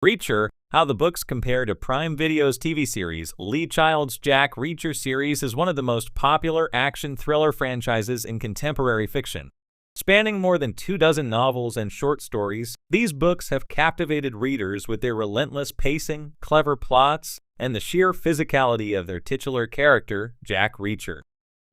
Reacher, how the books compare to Prime Video's TV series. Lee Child's Jack Reacher series is one of the most popular action thriller franchises in contemporary fiction. Spanning more than 24 novels and short stories, these books have captivated readers with their relentless pacing, clever plots, and the sheer physicality of their titular character, Jack Reacher.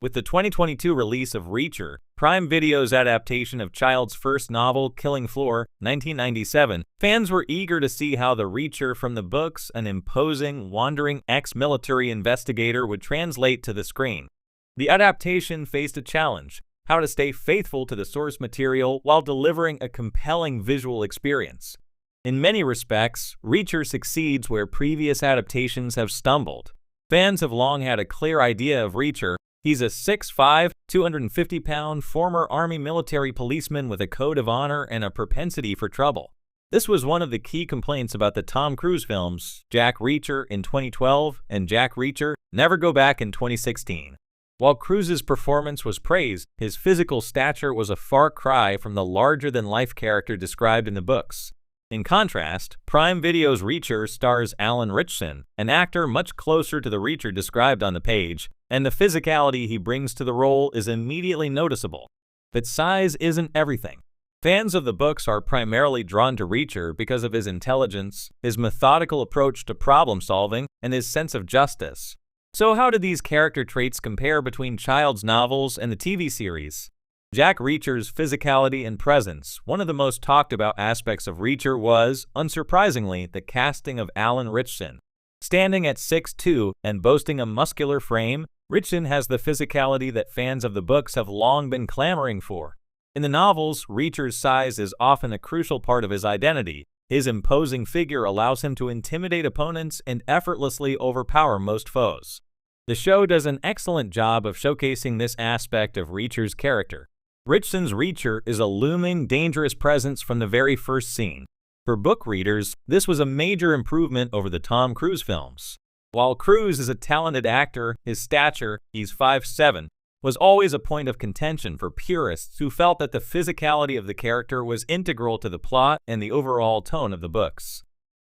With the 2022 release of Reacher, Prime Video's adaptation of Child's first novel, Killing Floor, 1997, fans were eager to see how the Reacher from the books, an imposing, wandering ex-military investigator, would translate to the screen. The adaptation faced a challenge: how to stay faithful to the source material while delivering a compelling visual experience. In many respects, Reacher succeeds where previous adaptations have stumbled. Fans have long had a clear idea of Reacher. He's a 6'5", 250-pound former Army military policeman with a code of honor and a propensity for trouble. This was one of the key complaints about the Tom Cruise films, Jack Reacher in 2012 and Jack Reacher: Never Go Back in 2016. While Cruise's performance was praised, his physical stature was a far cry from the larger-than-life character described in the books. In contrast, Prime Video's Reacher stars Alan Ritchson, an actor much closer to the Reacher described on the page, and the physicality he brings to the role is immediately noticeable. But size isn't everything. Fans of the books are primarily drawn to Reacher because of his intelligence, his methodical approach to problem-solving, and his sense of justice. So how do these character traits compare between Child's novels and the TV series? Jack Reacher's physicality and presence. One of the most talked about aspects of Reacher was, unsurprisingly, the casting of Alan Ritchson. Standing at 6'2" and boasting a muscular frame, Ritchson has the physicality that fans of the books have long been clamoring for. In the novels, Reacher's size is often a crucial part of his identity. His imposing figure allows him to intimidate opponents and effortlessly overpower most foes. The show does an excellent job of showcasing this aspect of Reacher's character. Ritchson's Reacher is a looming, dangerous presence from the very first scene. For book readers, this was a major improvement over the Tom Cruise films. While Cruise is a talented actor, his stature, he's 5'7", was always a point of contention for purists who felt that the physicality of the character was integral to the plot and the overall tone of the books.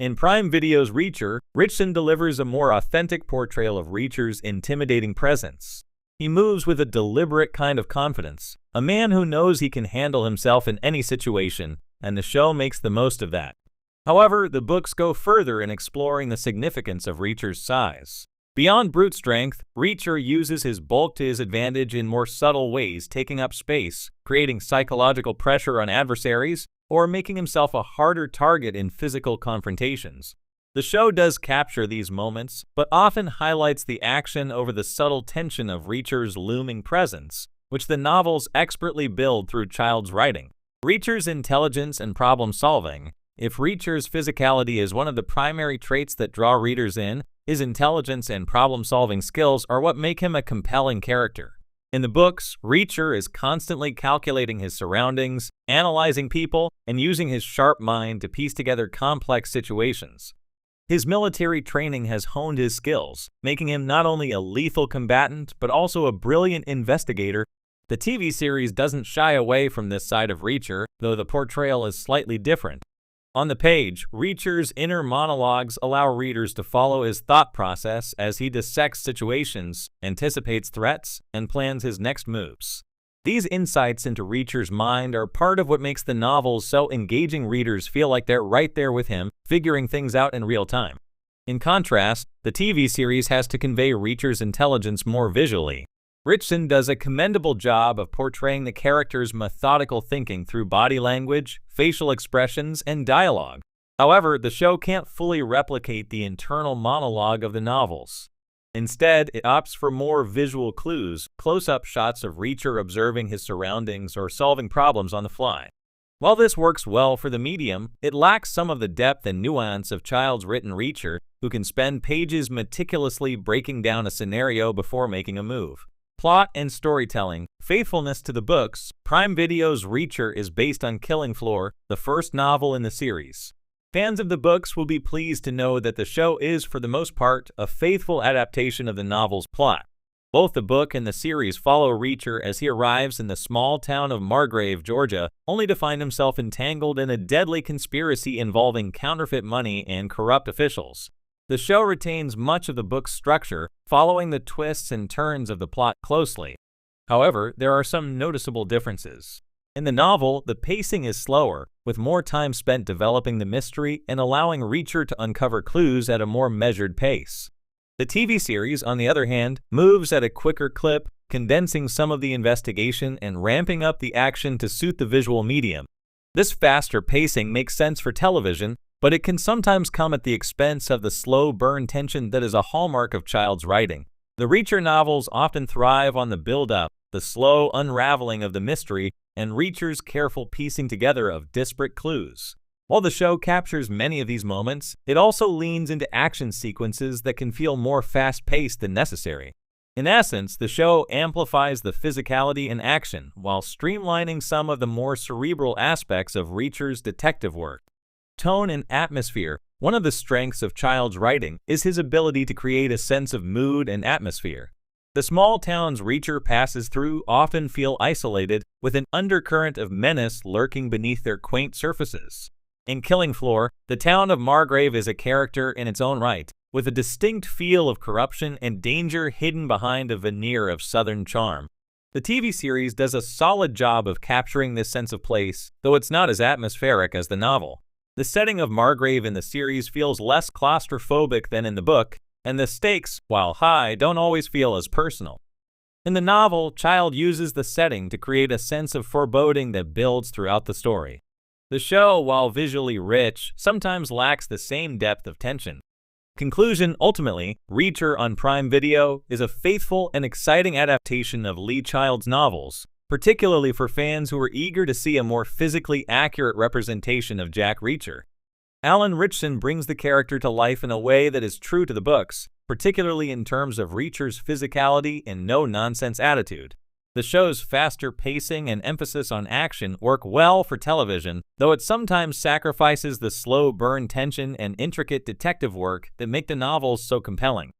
In Prime Video's Reacher, Ritchson delivers a more authentic portrayal of Reacher's intimidating presence. He moves with a deliberate kind of confidence, a man who knows he can handle himself in any situation, and the show makes the most of that. However, the books go further in exploring the significance of Reacher's size. Beyond brute strength, Reacher uses his bulk to his advantage in more subtle ways, taking up space, creating psychological pressure on adversaries, or making himself a harder target in physical confrontations. The show does capture these moments, but often highlights the action over the subtle tension of Reacher's looming presence, which the novels expertly build through Child's writing. Reacher's intelligence and problem-solving. If Reacher's physicality is one of the primary traits that draw readers in, his intelligence and problem-solving skills are what make him a compelling character. In the books, Reacher is constantly calculating his surroundings, analyzing people, and using his sharp mind to piece together complex situations. His military training has honed his skills, making him not only a lethal combatant but also a brilliant investigator. The TV series doesn't shy away from this side of Reacher, though the portrayal is slightly different. On the page, Reacher's inner monologues allow readers to follow his thought process as he dissects situations, anticipates threats, and plans his next moves. These insights into Reacher's mind are part of what makes the novels so engaging. Readers feel like they're right there with him, figuring things out in real time. In contrast, the TV series has to convey Reacher's intelligence more visually. Ritchson does a commendable job of portraying the character's methodical thinking through body language, facial expressions, and dialogue. However, the show can't fully replicate the internal monologue of the novels. Instead, it opts for more visual clues, close-up shots of Reacher observing his surroundings or solving problems on the fly. While this works well for the medium, it lacks some of the depth and nuance of Child's written Reacher, who can spend pages meticulously breaking down a scenario before making a move. Plot and storytelling. Faithfulness to the books. Prime Video's Reacher is based on Killing Floor, the first novel in the series. Fans of the books will be pleased to know that the show is, for the most part, a faithful adaptation of the novel's plot. Both the book and the series follow Reacher as he arrives in the small town of Margrave, Georgia, only to find himself entangled in a deadly conspiracy involving counterfeit money and corrupt officials. The show retains much of the book's structure, following the twists and turns of the plot closely. However, there are some noticeable differences. In the novel, the pacing is slower, with more time spent developing the mystery and allowing Reacher to uncover clues at a more measured pace. The TV series, on the other hand, moves at a quicker clip, condensing some of the investigation and ramping up the action to suit the visual medium. This faster pacing makes sense for television, but it can sometimes come at the expense of the slow burn tension that is a hallmark of Child's writing. The Reacher novels often thrive on the build-up, the slow unraveling of the mystery, and Reacher's careful piecing together of disparate clues. While the show captures many of these moments, it also leans into action sequences that can feel more fast-paced than necessary. In essence, the show amplifies the physicality and action while streamlining some of the more cerebral aspects of Reacher's detective work. Tone and atmosphere. One of the strengths of Child's writing is his ability to create a sense of mood and atmosphere. The small towns Reacher passes through often feel isolated, with an undercurrent of menace lurking beneath their quaint surfaces. In Killing Floor, the town of Margrave is a character in its own right, with a distinct feel of corruption and danger hidden behind a veneer of southern charm. The TV series does a solid job of capturing this sense of place, though it's not as atmospheric as the novel. The setting of Margrave in the series feels less claustrophobic than in the book, and the stakes, while high, don't always feel as personal. In the novel, Child uses the setting to create a sense of foreboding that builds throughout the story. The show, while visually rich, sometimes lacks the same depth of tension. Conclusion: ultimately, Reacher on Prime Video is a faithful and exciting adaptation of Lee Child's novels, particularly for fans who are eager to see a more physically accurate representation of Jack Reacher. Alan Ritchson brings the character to life in a way that is true to the books, particularly in terms of Reacher's physicality and no-nonsense attitude. The show's faster pacing and emphasis on action work well for television, though it sometimes sacrifices the slow burn tension and intricate detective work that make the novels so compelling.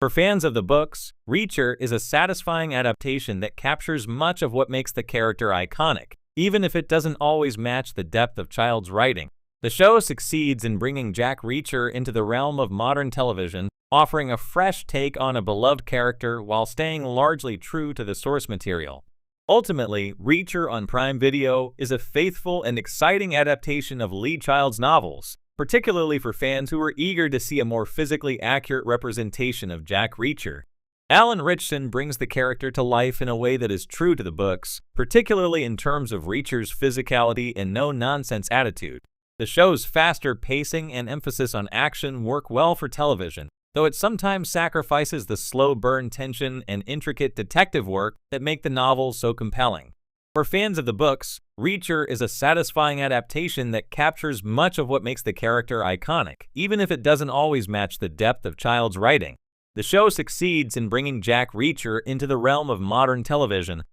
For fans of the books, Reacher is a satisfying adaptation that captures much of what makes the character iconic, even if it doesn't always match the depth of Child's writing. The show succeeds in bringing Jack Reacher into the realm of modern television, offering a fresh take on a beloved character while staying largely true to the source material. Ultimately, Reacher on Prime Video is a faithful and exciting adaptation of Lee Child's novels, particularly for fans who are eager to see a more physically accurate representation of Jack Reacher. Alan Ritchson brings the character to life in a way that is true to the books, particularly in terms of Reacher's physicality and no-nonsense attitude. The show's faster pacing and emphasis on action work well for television, though it sometimes sacrifices the slow burn tension and intricate detective work that make the novels so compelling. For fans of the books, Reacher is a satisfying adaptation that captures much of what makes the character iconic, even if it doesn't always match the depth of Child's writing. The show succeeds in bringing Jack Reacher into the realm of modern television,